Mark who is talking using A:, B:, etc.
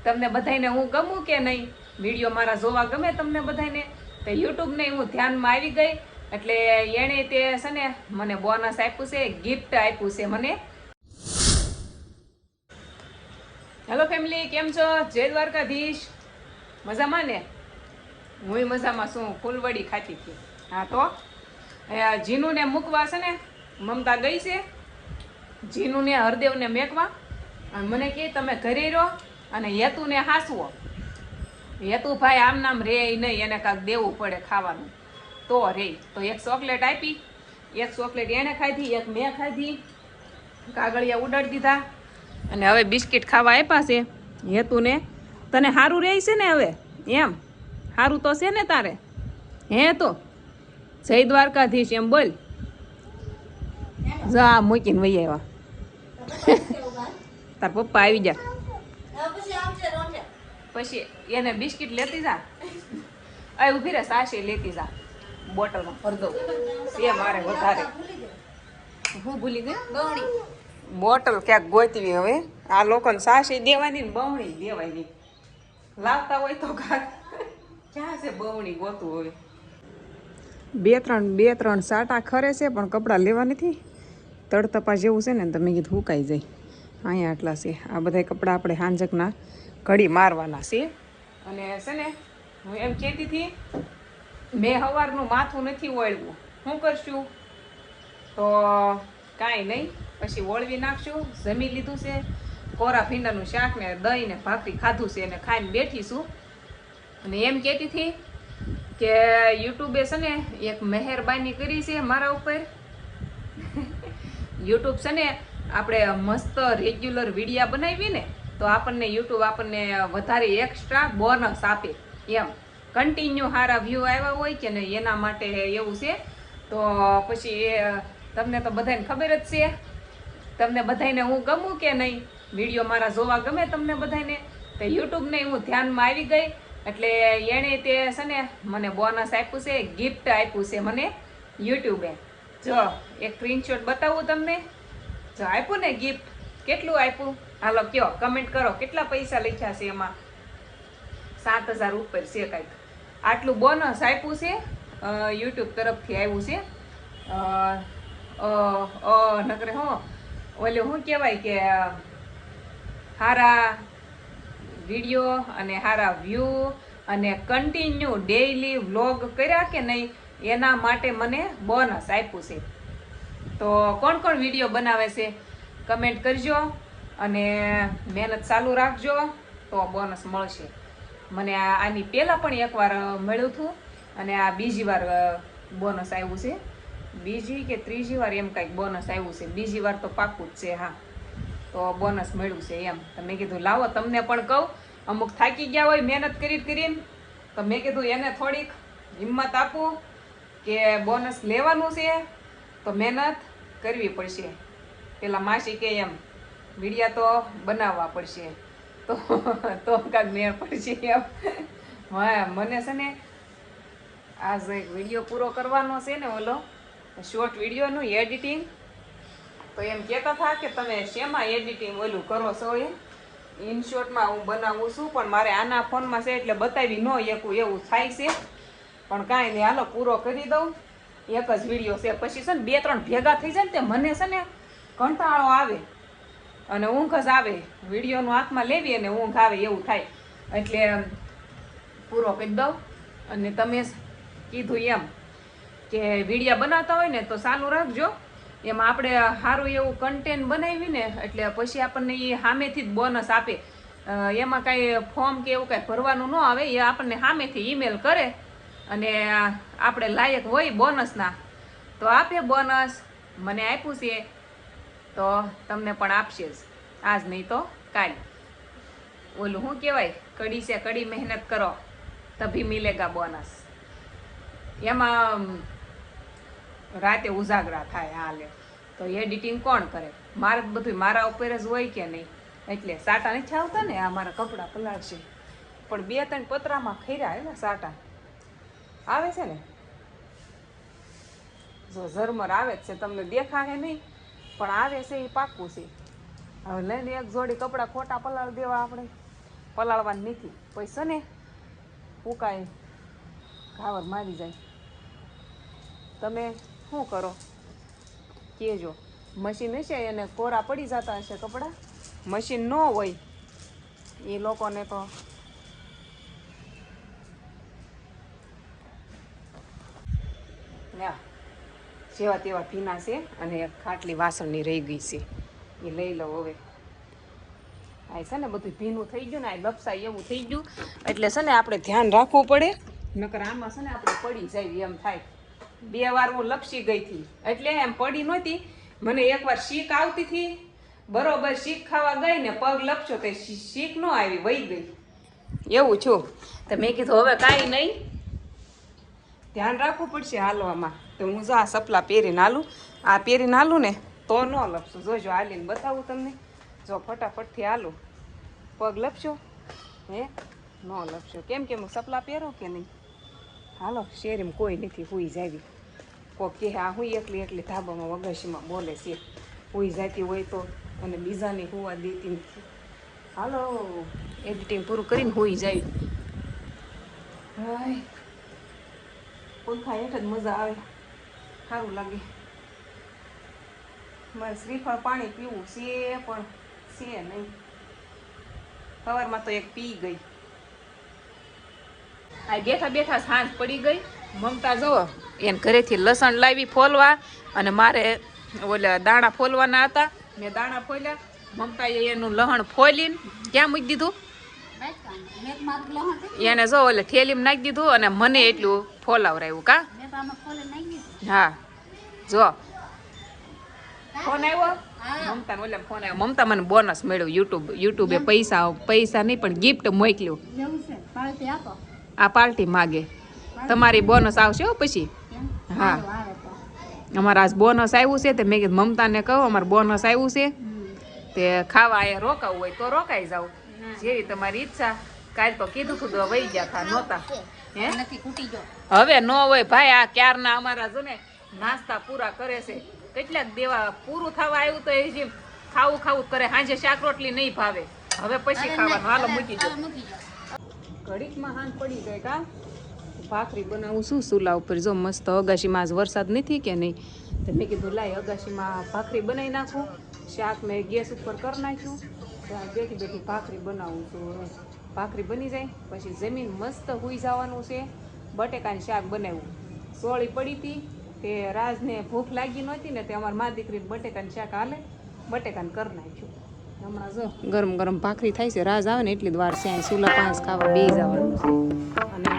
A: તમને બધાને હું ગમું કે નહીં, વિડીયો મારા જોવા ગમે તમને બધાને, તો યુટ્યુબને હું ધ્યાનમાં આવી ગઈ એટલે એણે તે છે ને મને બોનસ આપ્યું છે, ગિફ્ટ આપ્યું છે મને. હેલો ફેમિલી, કેમ છો? જય દ્વારકાધીશ. મજામાં ને? હું મજામાં છું. ફૂલવડી ખાતી હતી. હા તો જીનુને મૂકવા છે ને મમતા ગઈ છે, જીનુને હરદેવને મેકવા. અને મને કહે તમે ઘરે રહો અને હેતુને હાંસવો. હેતુભાઈ આમ નામ રે નહીં, એને કાંઈક દેવું પડે ખાવાનું તો રે. તો એક ચોકલેટ આપી, એક ચોકલેટ એને ખાધી, એક મેં ખાધી, કાગળિયા ઉડાડી દીધા અને હવે બિસ્કિટ ખાવા આપ્યા છે હેતુને. તને સારું રહે છે ને હવે? એમ સારું તો છે ને તારે? હે તો જય દ્વારકાધીશ એમ બોલ. જા મૂકીને વહી આવ્યા. તાર પપ્પા આવી જા પછી એને બિસ્કિટ લેતી જા. આ ઉભી રહે, સાશે લેતી જા, બોટલમાં ભર દઉં છે મારે વધારે. હું ભૂલી ગઈ બવણી બોટલ ક્યાંક ગોતવી. હવે આ લોકોને સાશે દેવાની ને બવણી દેવાની. લાવતા હોય તો ક્યાં છે બવણી ગોતું. હવે બે ત્રણ સાટા ખરે છે પણ કપડાં લેવા નથી. તડતપા જેવું છે ને તો મેં કીધું હુકાઈ જાય. અહીંયા આટલા છે. આ બધા કપડાં આપણે હાંજકના ઘડી મારવાના છે. અને છે ને હું એમ કહેતી હતી, મેં સવારનું માથું નથી ઓળવું. શું કરશું? તો કાંઈ નહીં, પછી ઓળવી નાખશું. જમી લીધું છે, કોરા ભીંડાનું શાક ને દહીં ને ભાખરી ખાધું છે અને ખાઈને બેઠીશું. અને એમ કહેતી હતી કે યુટ્યુબે છે ને એક મહેરબાની કરી છે મારા ઉપર. યુટ્યુબ છે ને આપણે મસ્ત રેગ્યુલર વિડીયા બનાવી ને તો આપણને યુટ્યુબ આપણને વધારે એક્સ્ટ્રા બોનસ આપે. એમ કન્ટિન્યુ સારા વ્યૂ આવ્યા હોય કે ને એના માટે એવું છે. તો પછી તમને તો બધાને ખબર જ છે, તમને બધાને હું ગમું કે નહીં, વિડીયો મારા જોવા ગમે તમને બધાને, તો યુટ્યુબને હું ધ્યાનમાં આવી ગઈ એટલે એણે તે છે ને મને બોનસ આપ્યું છે, ગિફ્ટ આપ્યું છે મને યુટ્યુબે. જો એક સ્ક્રીનશોટ બતાવું તમને. જો આપ્યું ને ગિફ્ટ. કેટલું આપ્યું હાલો કયો, કમેન્ટ કરો કેટલા પૈસા લખ્યા છે એમાં. 7,000 ઉપર છે કાંઈક. આટલું બોનસ આપ્યું છે યુટ્યુબ તરફથી આવ્યું છે. નકરે હો ઓલે શું કહેવાય કે સારા વિડીયો અને સારા વ્યૂ અને કન્ટિન્યુ ડેઈલી વ્લોગ કર્યા કે નહીં એના માટે મને બોનસ આપ્યું છે. તો કોણ કોણ વિડીયો બનાવે છે કમેન્ટ કરજો અને મહેનત ચાલુ રાખજો તો બોનસ મળશે. મને આની પહેલાં પણ એકવાર મળ્યું હતું અને આ બીજી વાર બોનસ આવ્યું છે. બીજી કે ત્રીજી વાર એમ કાંઈક બોનસ આવ્યું છે. બીજી વાર તો પાક્કું જ છે. હા, તો બોનસ મળ્યું છે એમ. તો મેં કીધું લાવો તમને પણ કહું. અમુક થાકી ગયા હોય મહેનત કરીને તો મેં કીધું એને થોડીક હિંમત આપું કે બોનસ લેવાનું છે તો મહેનત કરવી પડશે. પેલા માસી કે એમ વિડીયા તો બનાવવા પડશે તો કાંઈક મેળ પડશે એમ. હા, મને છે ને આજ એક વિડીયો પૂરો કરવાનો છે ને, ઓલો શોર્ટ વિડીયોનું એડિટિંગ. તો એમ કહેતા હતા કે તમે શેમાં એડિટિંગ ઓલું કરો છો? ઇન શોર્ટમાં હું બનાવું છું પણ મારે આના ફોનમાં છે એટલે બતાવી ન એકું એવું થાય છે. પણ કાંઈ નહીં, હાલો પૂરો કરી દઉં. એક જ વિડીયો છે, પછી છે ને 2-3 ભેગા થઈ જાય ને તે મને છે ને કંટાળો આવે અને ઊંઘ જ આવે. વિડીયોનું હાથમાં લેવી અને ઊંઘ આવે એવું થાય એટલે પૂરો કરી દઉં. અને તમે કીધું એમ કે વિડીયા બનાવતા હોય ને તો ચાલુ રાખજો. એમાં આપણે સારું એવું કન્ટેન્ટ બનાવી ને એટલે પછી આપણને એ સામેથી જ બોનસ આપે. એમાં કાંઈ ફોર્મ કે એવું કાંઈ ભરવાનું ન આવે. એ આપણને સામેથી ઈમેલ કરે અને આપણે લાયક હોય બોનસના તો આપે બોનસ. મને આપ્યું છે તો તમને પણ આપશે જ. આજ નહીં તો કાલ. ઓલું શું કહેવાય, કડી છે કડી મહેનત કરો તભી મિલેગા બોનસ. એમાં રાતે ઉજાગરા થાય. હાલે તો એડિટિંગ કોણ કરે? મારે બધું મારા ઉપર જ હોય કે નહીં. એટલે સાટા નથી આવતા ને. આ મારા કપડાં પલાળશે પણ 2-3 પતરામાં ખૈરા આવ્યા સાટા આવે છે ને. જો ઝરમર આવે જ છે, તમને દેખાશે નહીં પણ આવે છે એ પાક્કું છે. હવે લઈને એક જોડી કપડાં ખોટા પલાળી દેવા આપણે. પલાળવાની નથી પૈસા ને ફૂકાય ઘાવર મારી જાય. તમે શું કરો કહેજો. મશીન હશે એને કોરા પડી જતા હશે કપડાં, મશીન ન હોય એ લોકોને તો જેવા તેવા ભીના છે. અને એક ખાટલી વાસણની રહી ગઈ છે એ લઈ લો હવે. આ છે ને બધું ભીનું થઈ ગયું ને આ લપસાય એવું થઈ ગયું એટલે છે ને આપણે ધ્યાન રાખવું પડે, નકર આમાં છે ને આપણે પડી જાય એમ થાય. 2 વાર હું લપસી ગઈ હતી એટલે એમ પડી નહોતી. મને એકવાર શીખ આવતી હતી, બરોબર શીખ ખાવા ગઈ ને પગ લપસ્યો તો શીખ ન આવી, વહી ગઈ એવું છું. તો મેં કીધું હવે કાંઈ નહીં, ધ્યાન રાખવું પડશે હાલવામાં. તો હું જો આ સપલા પહેરીને હાલું, આ પહેરીને હાલું ને તો ન લપસું. જોજો હાલીને બતાવું તમને. જો ફટાફટથી હાલું, પગ લપસ્યો હે ન લપસ્યો. કેમ કે હું સપલા પહેરો કે નહીં. હાલો શેરીમાં કોઈ નથી, હુઈ જાવી. કોક કે આ હું એકલી એકલી ધાબામાં વગાશીમાં બોલે છે, હુઈ જતી હોય તો, અને બીજાની હુવા દેતી નથી. હાલો એડિટિંગ પૂરું કરીને હુઈ જાવી. હાય પંખા હેઠ જ મજા આવે, સારું લાગે. મારે શ્રીફળ પાણી પીવું છે પણ છે નહીં. સવારમાં તો એક પી ગઈ. આ બેઠા બેઠા સાંજ પડી ગઈ. મમતા જો એને ઘરેથી લસણ લાવી ફોલવા, અને મારે ઓલા દાણા ફોલવાના હતા. મેં દાણા ફોલ્યા, મમતાએ એનું લહણ ફોલીને ક્યાં મૂકી દીધું એને જો ઓલે થેલીમાં નાખી દીધું, અને મને એટલું ફોલાવરાયું. કા હા જો ફોન આવ્યો મમતા, ઓલા ફોન આવ્યો. મમતા મને બોનસ મળ્યું યુટ્યુબે પૈસા નહીં પણ ગિફ્ટ મોકલ્યું. આ પાર્ટી માગે, તમારી બોનસ આવશે પછી. હા અમારે આજ બોનસ આવ્યું છે. તે મેં કીધું મમતાને કહું અમારે બોનસ આવ્યું છે, તે ખાવા અહીંયા રોકાવું હોય તો રોકાઈ જાવ, જેવી તમારી ઈચ્છા. કાલ તો કીધું હતું વહી ગયા થા નહોતા. હે હવે ન હોય ભાઈ, આ ક્યારના અમારા જો ને નાસ્તા પૂરા કરે છે. કેટલાક દેવા પૂરું થવા આવ્યું તો એ જે ખાવું કરે. સાંજે શાક રોટલી નહીં ભાવે, હવે પછી ખાવાનું. હાલો મૂકી દો. ઘડીકમાં હાંજ પડી ગઈ. કા ભાખરી બનાવું છું ચૂલા ઉપર. જો મસ્ત અગાશીમાં આજ વરસાદ નથી કે નહીં, તો મેં કીધું લાય અગાશીમાં ભાખરી બનાવી નાખું. શાક મેં ગેસ ઉપર કરી નાખ્યું. બેઠી બેઠી ભાખરી બનાવું છું. ભાખરી બની જાય પછી જમીન મસ્ત હુઈ જવાનું છે. બટેકાનું શાક બનાવ્યું. સોળી પડી હતી તે રાજને ભૂખ લાગી નહોતી ને, તે અમારા મા દીકરીને બટેકાનું શાક હાલે, બટેકાને કરી નાખ્યું. હમણાં જો ગરમ ગરમ ભાખરી થાય છે. રાજ આવે ને એટલી જ વાર છે. અહીં ચૂલા પાંચ ખાવા બે જવાનું છે. અને